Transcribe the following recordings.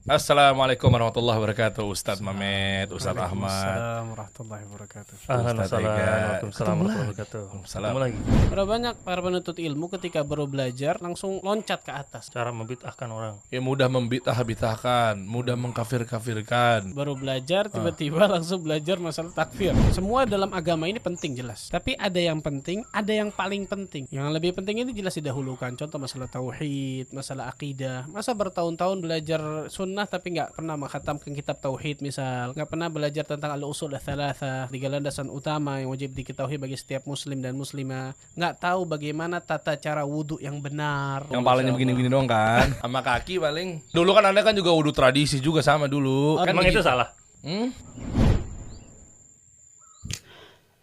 Assalamualaikum warahmatullahi wabarakatuh, Ustadz Mamet, Ustadz Ahmad, Waalaikumsalam warahmatullahi wabarakatuh. Ustadz Ega. Waalaikumsalam Ketemu warahmatullahi lagi. wabarakatuh. Waalaikumsalam. Ketemu lagi. Ada banyak para penuntut ilmu ketika baru belajar langsung loncat ke atas. Cara membid'ahkan orang. Ya mudah membid'ah-bid'ahkan, mudah mengkafir-kafirkan. Baru belajar tiba-tiba langsung belajar masalah takfir. Semua dalam agama ini penting jelas. Tapi ada yang penting, ada yang paling penting. Yang lebih penting ini jelas didahulukan. Contoh masalah tauhid, masalah akidah. Masa bertahun-tahun belajar sunnah tapi nggak pernah menghatamkan kitab tauhid misal, nggak pernah belajar tentang al-usul ats-tsalatsah, tiga landasan utama yang wajib diketahui bagi setiap muslim dan muslimah, nggak tahu bagaimana tata cara wudhu yang benar. Yang palingnya begini-begini dong kan, sama kaki paling. Dulu kan Anda kan juga wudhu tradisi juga sama dulu. Kan Emang itu salah?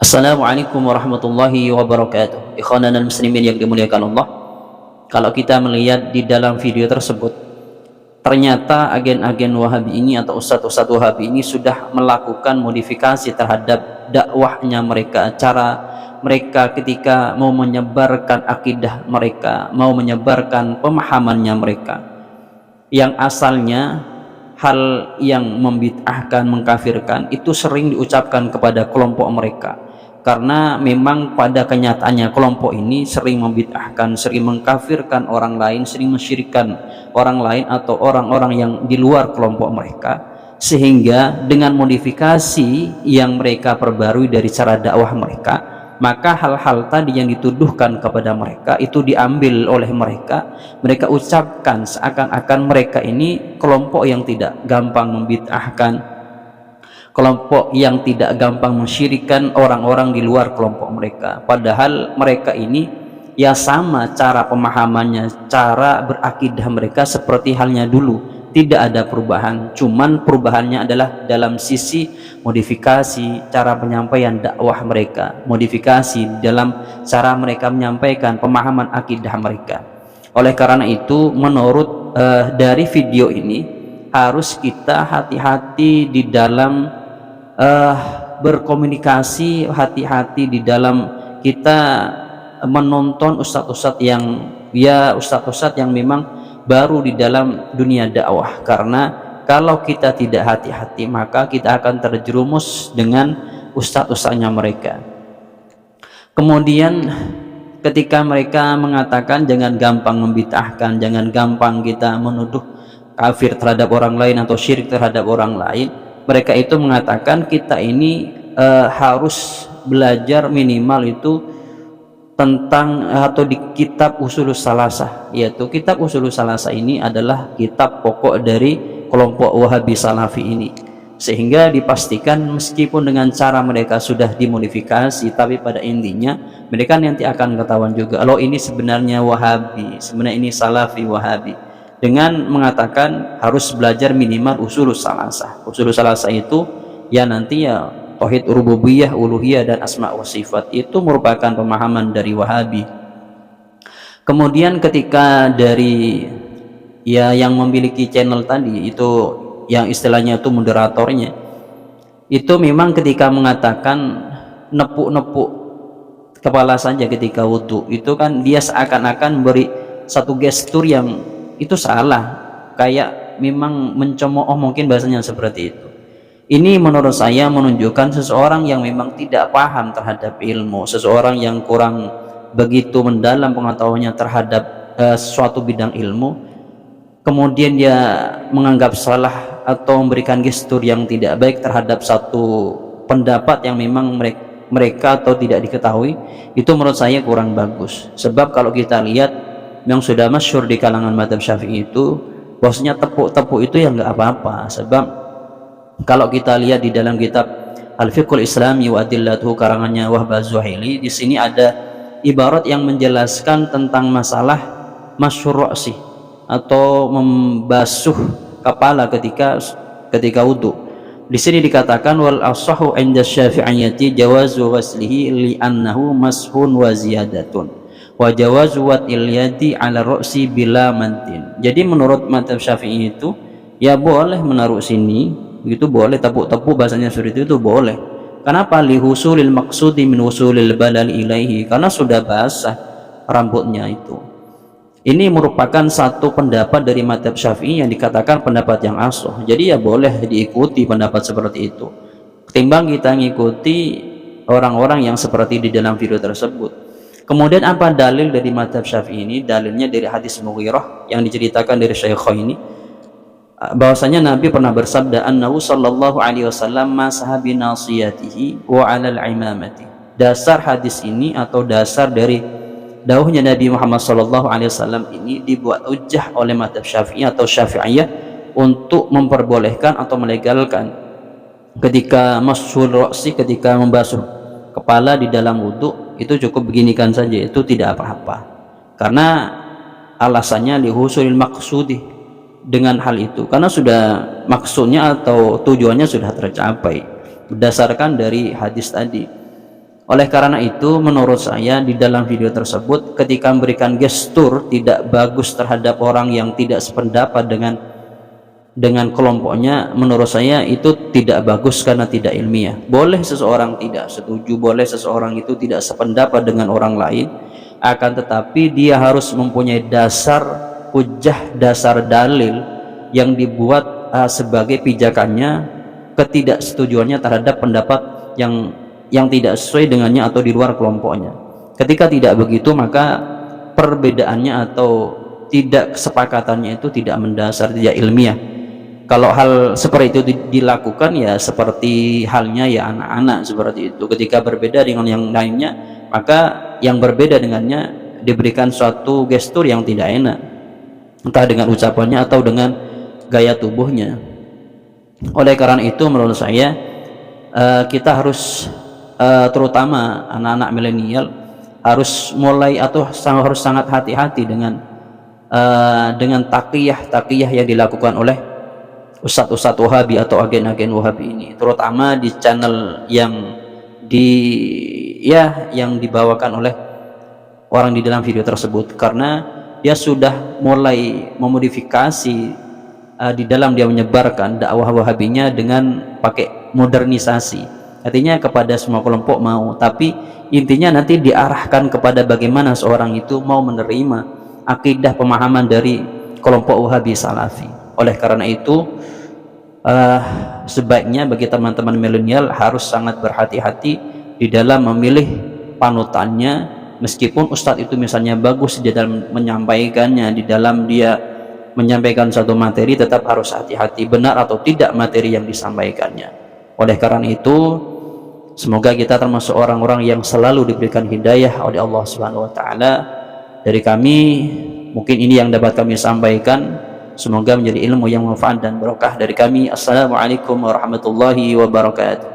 Assalamualaikum warahmatullahi wabarakatuh. Ikhwanana muslimin yang dimuliakan Allah. Kalau kita melihat di dalam video tersebut, ternyata agen-agen Wahabi ini atau ustadz-ustadz Wahabi ini sudah melakukan modifikasi terhadap dakwahnya mereka, cara mereka ketika mau menyebarkan akidah mereka, mau menyebarkan pemahamannya mereka, yang asalnya hal yang membid'ahkan, mengkafirkan itu sering diucapkan kepada kelompok mereka, karena memang pada kenyataannya kelompok ini sering membid'ahkan, sering mengkafirkan orang lain, sering mensyirikkan orang lain atau orang-orang yang di luar kelompok mereka, sehingga dengan modifikasi yang mereka perbarui dari cara dakwah mereka, maka hal-hal tadi yang dituduhkan kepada mereka itu diambil oleh mereka, mereka ucapkan seakan-akan mereka ini kelompok yang tidak gampang membid'ahkan, kelompok yang tidak gampang mensyirikan orang-orang di luar kelompok mereka. Padahal mereka ini ya sama cara pemahamannya, cara berakidah mereka seperti halnya dulu, tidak ada perubahan. Cuman perubahannya adalah dalam sisi modifikasi cara penyampaian dakwah mereka, modifikasi dalam cara mereka menyampaikan pemahaman akidah mereka. Oleh karena itu, menurut dari video ini harus kita hati-hati di dalam berkomunikasi, hati-hati di dalam kita menonton ustadz-ustadz yang memang baru di dalam dunia dakwah, karena kalau kita tidak hati-hati maka kita akan terjerumus dengan ustadz-ustadznya mereka. Kemudian ketika mereka mengatakan jangan gampang membid'ahkan, jangan gampang kita menuduh kafir terhadap orang lain atau syirik terhadap orang lain, mereka itu mengatakan kita ini harus belajar minimal itu tentang atau di kitab Ushulus Salasah, yaitu kitab Ushulus Salasah ini adalah kitab pokok dari kelompok Wahabi Salafi ini, sehingga dipastikan meskipun dengan cara mereka sudah dimodifikasi, tapi pada intinya mereka nanti akan ketahuan juga loh ini sebenarnya Wahabi, sebenarnya ini Salafi Wahabi, dengan mengatakan harus belajar minimal Ushulus Salasah. Ushulus Salasah itu ya nanti ya tauhid rububiyah, uluhiyah dan asma wa sifat, itu merupakan pemahaman dari Wahabi. Kemudian ketika dari ya yang memiliki channel tadi itu yang istilahnya itu moderatornya, itu memang ketika mengatakan nepuk-nepuk kepala saja ketika wudhu, itu kan dia seakan-akan beri satu gestur yang itu salah, kayak memang mencemooh, mungkin bahasanya seperti itu. Ini menurut saya menunjukkan seseorang yang memang tidak paham terhadap ilmu, seseorang yang kurang begitu mendalam pengetahuannya terhadap suatu bidang ilmu, kemudian dia menganggap salah atau memberikan gestur yang tidak baik terhadap satu pendapat yang memang mereka atau tidak diketahui, itu menurut saya kurang bagus. Sebab kalau kita lihat yang sudah masyhur di kalangan mazhab Syafi'i itu bahwasanya tepuk-tepuk itu ya nggak apa-apa. Sebab kalau kita lihat di dalam kitab Al-Fiqhul Islami wa Adillatuhu karangannya Wahbah Zuhaili, di sini ada ibarat yang menjelaskan tentang masalah masyhur ra'si atau membasuh kepala ketika wudu. Di sini dikatakan wal ashahu 'inda Syafi'iyyati jawazu waslihi li annahu mashun wa ziyadatun wa jawazu watil yadi 'ala ra'si bila mantin. Jadi menurut mazhab Syafi'i itu ya boleh menaruh sini, begitu boleh, tepuk-tepuk bahasanya seperti itu boleh. Kenapa? Li husulil maqsudi min husulil balal ilaihi, karena sudah basah rambutnya itu. Ini merupakan satu pendapat dari mazhab Syafi'i yang dikatakan pendapat yang ashah. Jadi ya boleh diikuti pendapat seperti itu, ketimbang kita ngikuti orang-orang yang seperti di dalam video tersebut. Kemudian apa dalil dari mazhab Syafi'i ini? Dalilnya dari hadis Mughirah yang diceritakan dari Syaikhaini, bahwasanya Nabi pernah bersabda, annahu sallallahu alaihi wasallam masaha bi nasiyatihi wa 'alal imamati. Dasar hadis ini atau dasar dari dawuhnya Nabi Muhammad sallallahu alaihi wasallam ini dibuat hujjah oleh mazhab Syafi'i atau Syafi'iyah untuk memperbolehkan atau melegalkan ketika mashul ra'si, ketika membasuh kepala di dalam wudhu, itu cukup beginikan saja, itu tidak apa-apa, karena alasannya lihusulil maqsudi, dengan hal itu karena sudah maksudnya atau tujuannya sudah tercapai berdasarkan dari hadis tadi. Oleh karena itu menurut saya di dalam video tersebut ketika memberikan gestur tidak bagus terhadap orang yang tidak sependapat dengan kelompoknya, menurut saya itu tidak bagus karena tidak ilmiah. Boleh seseorang tidak setuju, boleh seseorang itu tidak sependapat dengan orang lain, akan tetapi dia harus mempunyai dasar hujjah, dasar dalil yang dibuat sebagai pijakannya ketidaksetujuannya terhadap pendapat yang tidak sesuai dengannya atau di luar kelompoknya. Ketika tidak begitu, maka perbedaannya atau tidak kesepakatannya itu tidak mendasar, tidak ilmiah. Kalau hal seperti itu dilakukan, ya seperti halnya ya anak-anak seperti itu. Ketika berbeda dengan yang lainnya, maka yang berbeda dengannya diberikan suatu gestur yang tidak enak, entah dengan ucapannya atau dengan gaya tubuhnya. Oleh karena itu menurut saya kita harus terutama anak-anak milenial harus mulai atau harus sangat hati-hati dengan taqiyah yang dilakukan oleh ustadz-ustadz Wahabi atau agen-agen Wahabi ini, terutama di channel yang dibawakan oleh orang di dalam video tersebut, karena dia sudah mulai memodifikasi di dalam dia menyebarkan dakwah Wahabinya dengan pakai modernisasi. Artinya kepada semua kelompok mau, tapi intinya nanti diarahkan kepada bagaimana seorang itu mau menerima akidah pemahaman dari kelompok Wahabi Salafi. Oleh karena itu sebaiknya bagi teman-teman milenial harus sangat berhati-hati di dalam memilih panutannya. Meskipun ustadz itu misalnya bagus di dalam menyampaikannya, di dalam dia menyampaikan satu materi, tetap harus hati-hati benar atau tidak materi yang disampaikannya. Oleh karena itu semoga kita termasuk orang-orang yang selalu diberikan hidayah oleh Allah Subhanahu wa taala. Dari kami mungkin ini yang dapat kami sampaikan, semoga menjadi ilmu yang manfaat dan berkah dari kami. Assalamualaikum warahmatullahi wabarakatuh.